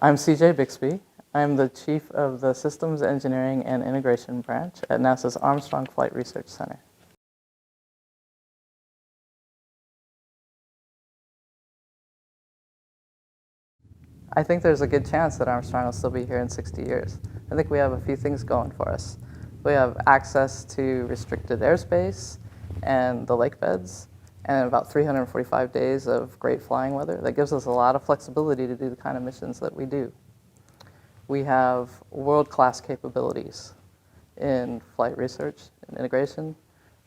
I'm CJ Bixby. I'm the Chief of the Systems Engineering and Integration Branch at NASA's Armstrong Flight Research Center. I think there's a good chance that Armstrong will still be here in 60 years. I think we have a few things going for us. We have access to restricted airspace and the lake beds, and about 345 days of great flying weather. That gives us a lot of flexibility to do the kind of missions that we do. We have world-class capabilities in flight research and integration.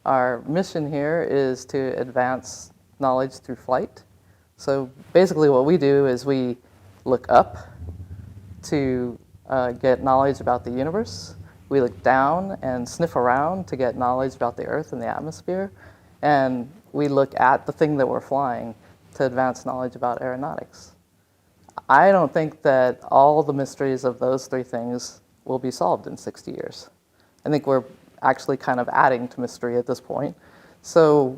Our mission here is to advance knowledge through flight. So basically what we do is we look up to get knowledge about the universe. We look down and sniff around to get knowledge about the Earth and the atmosphere. And we look at the thing that we're flying to advance knowledge about aeronautics. I don't think that all the mysteries of those three things will be solved in 60 years. I think we're actually kind of adding to mystery at this point. So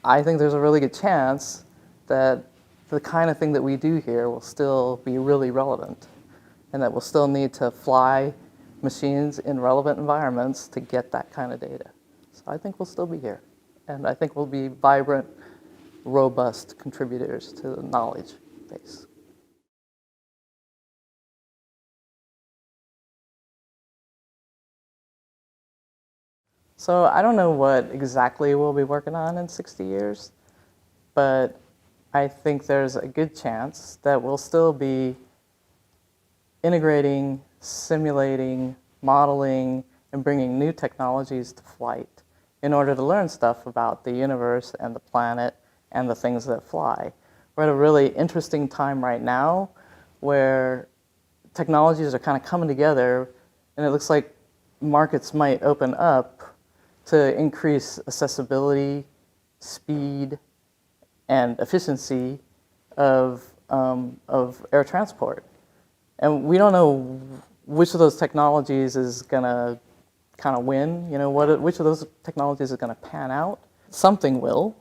I think there's a really good chance that the kind of thing that we do here will still be really relevant, and that we'll still need to fly machines in relevant environments to get that kind of data. So I think we'll still be here, and I think we'll be vibrant, robust contributors to the knowledge base. So I don't know what exactly we'll be working on in 60 years, but I think there's a good chance that we'll still be integrating, simulating, modeling, and bringing new technologies to flight in order to learn stuff about the universe and the planet and the things that fly. We're at a really interesting time right now where technologies are kind of coming together, and it looks like markets might open up to increase accessibility, speed, and efficiency of air transport. And we don't know which of those technologies is going to kind of win, which of those technologies is going to pan out. Something will.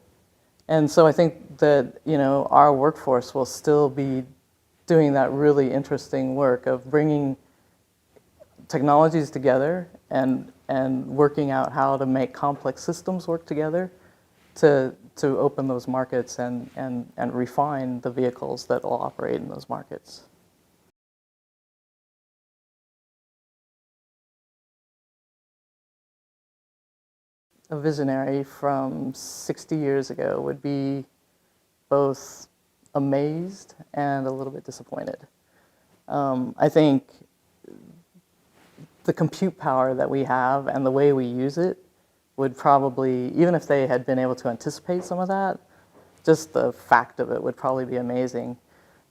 And so I think that, our workforce will still be doing that really interesting work of bringing technologies together and working out how to make complex systems work together to open those markets and refine the vehicles that will operate in those markets. A visionary from 60 years ago would be both amazed and a little bit disappointed. I think the compute power that we have and the way we use it would probably, even if they had been able to anticipate some of that, just the fact of it would probably be amazing.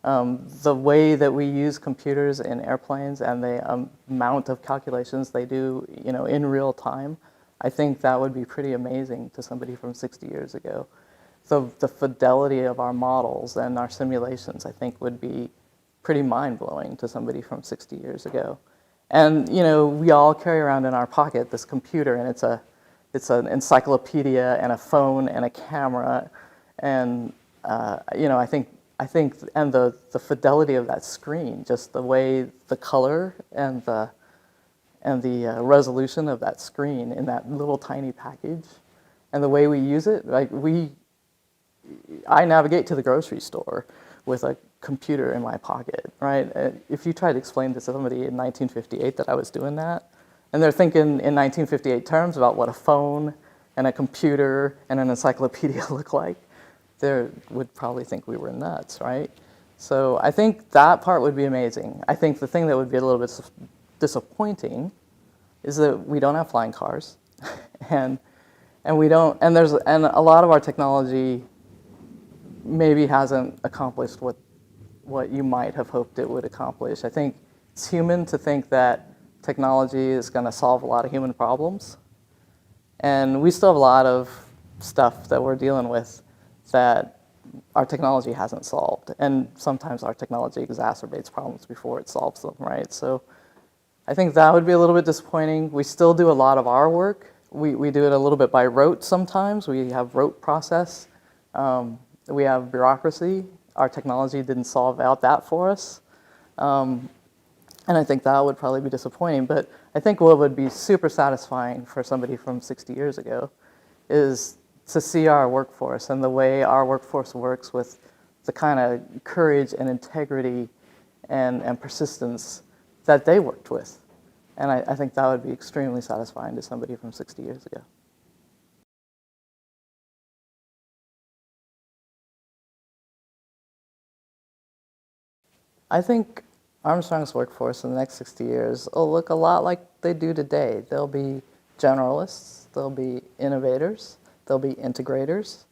The way that we use computers in airplanes and the amount of calculations they do, in real time, I think that would be pretty amazing to somebody from 60 years ago. So the fidelity of our models and our simulations, I think, would be pretty mind-blowing to somebody from 60 years ago. And we all carry around in our pocket this computer, and it's an encyclopedia and a phone and a camera, and I think and the fidelity of that screen, just the way the color and the resolution of that screen in that little tiny package, and the way we use it, I navigate to the grocery store with a computer in my pocket, right? If you try to explain to somebody in 1958 that I was doing that, and they're thinking in 1958 terms about what a phone and a computer and an encyclopedia look like, they would probably think we were nuts, right? So I think that part would be amazing. I think the thing that would be a little bit disappointing is that we don't have flying cars, and we don't, and a lot of our technology maybe hasn't accomplished what you might have hoped it would accomplish. I think it's human to think that technology is going to solve a lot of human problems, and we still have a lot of stuff that we're dealing with that our technology hasn't solved, and sometimes our technology exacerbates problems before it solves them, right? So I think that would be a little bit disappointing. We still do a lot of our work. We do it a little bit by rote sometimes. We have rote process. We have bureaucracy. Our technology didn't solve out that for us. And I think that would probably be disappointing. But I think what would be super satisfying for somebody from 60 years ago is to see our workforce and the way our workforce works with the kind of courage and integrity and persistence that they worked with. And I think that would be extremely satisfying to somebody from 60 years ago. I think Armstrong's workforce in the next 60 years will look a lot like they do today. They'll be generalists, they'll be innovators, they'll be integrators.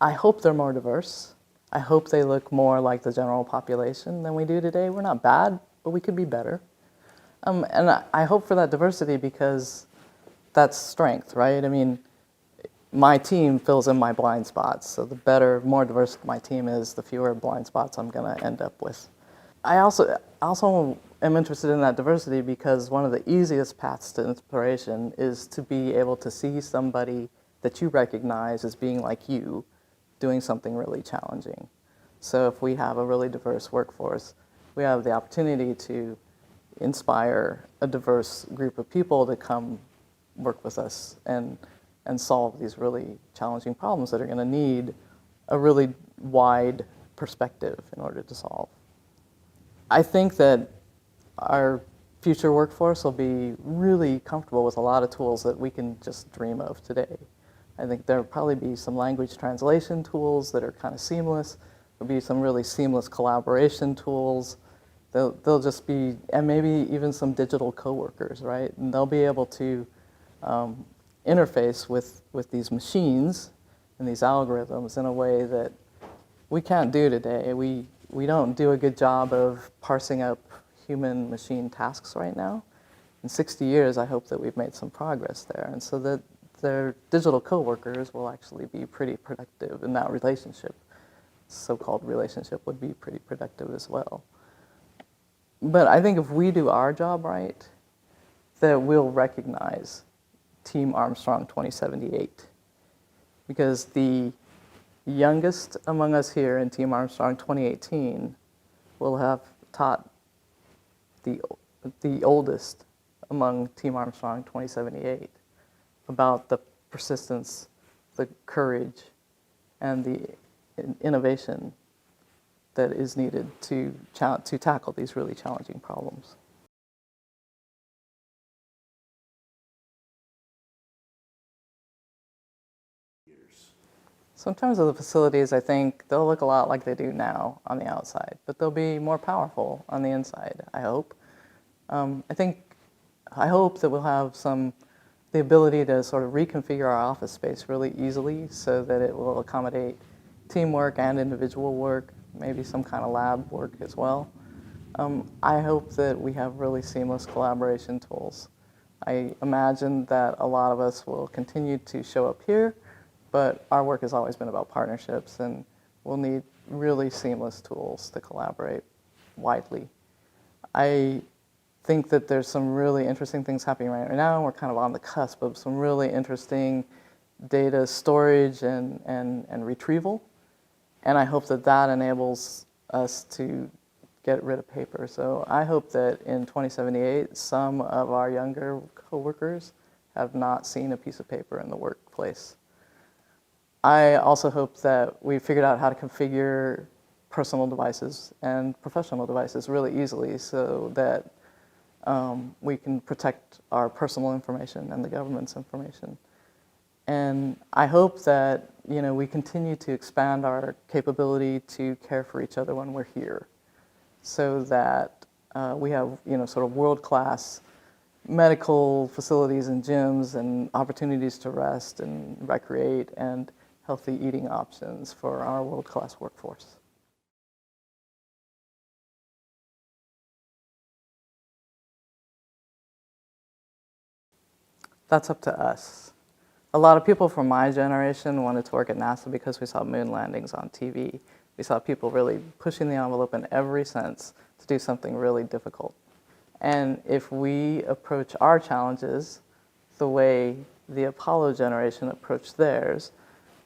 I hope they're more diverse. I hope they look more like the general population than we do today. We're not bad, but we could be better. And I hope for that diversity because that's strength, right? I mean, my team fills in my blind spots. So the better, more diverse my team is, the fewer blind spots I'm going to end up with. I also am interested in that diversity because one of the easiest paths to inspiration is to be able to see somebody that you recognize as being like you doing something really challenging. So if we have a really diverse workforce, we have the opportunity to inspire a diverse group of people to come work with us and solve these really challenging problems that are going to need a really wide perspective in order to solve. I think that our future workforce will be really comfortable with a lot of tools that we can just dream of today. I think there'll probably be some language translation tools that are kind of seamless. There'll be some really seamless collaboration tools. They'll just be, and maybe even some digital coworkers, right? And they'll be able to interface with these machines and these algorithms in a way that we can't do today. We don't do a good job of parsing up human-machine tasks right now. In 60 years, I hope that we've made some progress there, and so that their digital coworkers will actually be pretty productive in that relationship. So-called relationship would be pretty productive as well. But I think if we do our job right, that we'll recognize Team Armstrong 2078. Because the youngest among us here in Team Armstrong 2018 will have taught the oldest among Team Armstrong 2078 about the persistence, the courage, and the innovation that is needed to tackle these really challenging problems. So in terms of the facilities, I think they'll look a lot like they do now on the outside, but they'll be more powerful on the inside, I hope. I hope that we'll have the ability to sort of reconfigure our office space really easily so that it will accommodate teamwork and individual work, maybe some kind of lab work as well. I hope that we have really seamless collaboration tools. I imagine that a lot of us will continue to show up here, but our work has always been about partnerships, and we'll need really seamless tools to collaborate widely. I think that there's some really interesting things happening right now. We're kind of on the cusp of some really interesting data storage and retrieval. And I hope that that enables us to get rid of paper. So I hope that in 2078, some of our younger coworkers have not seen a piece of paper in the workplace. I also hope that we figured out how to configure personal devices and professional devices really easily so that we can protect our personal information and the government's information. And I hope that we continue to expand our capability to care for each other when we're here, so that we have sort of world-class medical facilities and gyms and opportunities to rest and recreate and healthy eating options for our world-class workforce. That's up to us. A lot of people from my generation wanted to work at NASA because we saw moon landings on TV. We saw people really pushing the envelope in every sense to do something really difficult. And if we approach our challenges the way the Apollo generation approached theirs,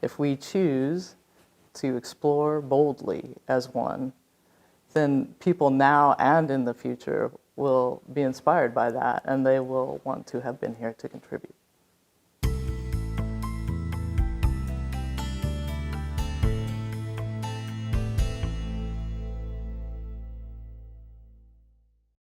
if we choose to explore boldly as one, then people now and in the future will be inspired by that, and they will want to have been here to contribute.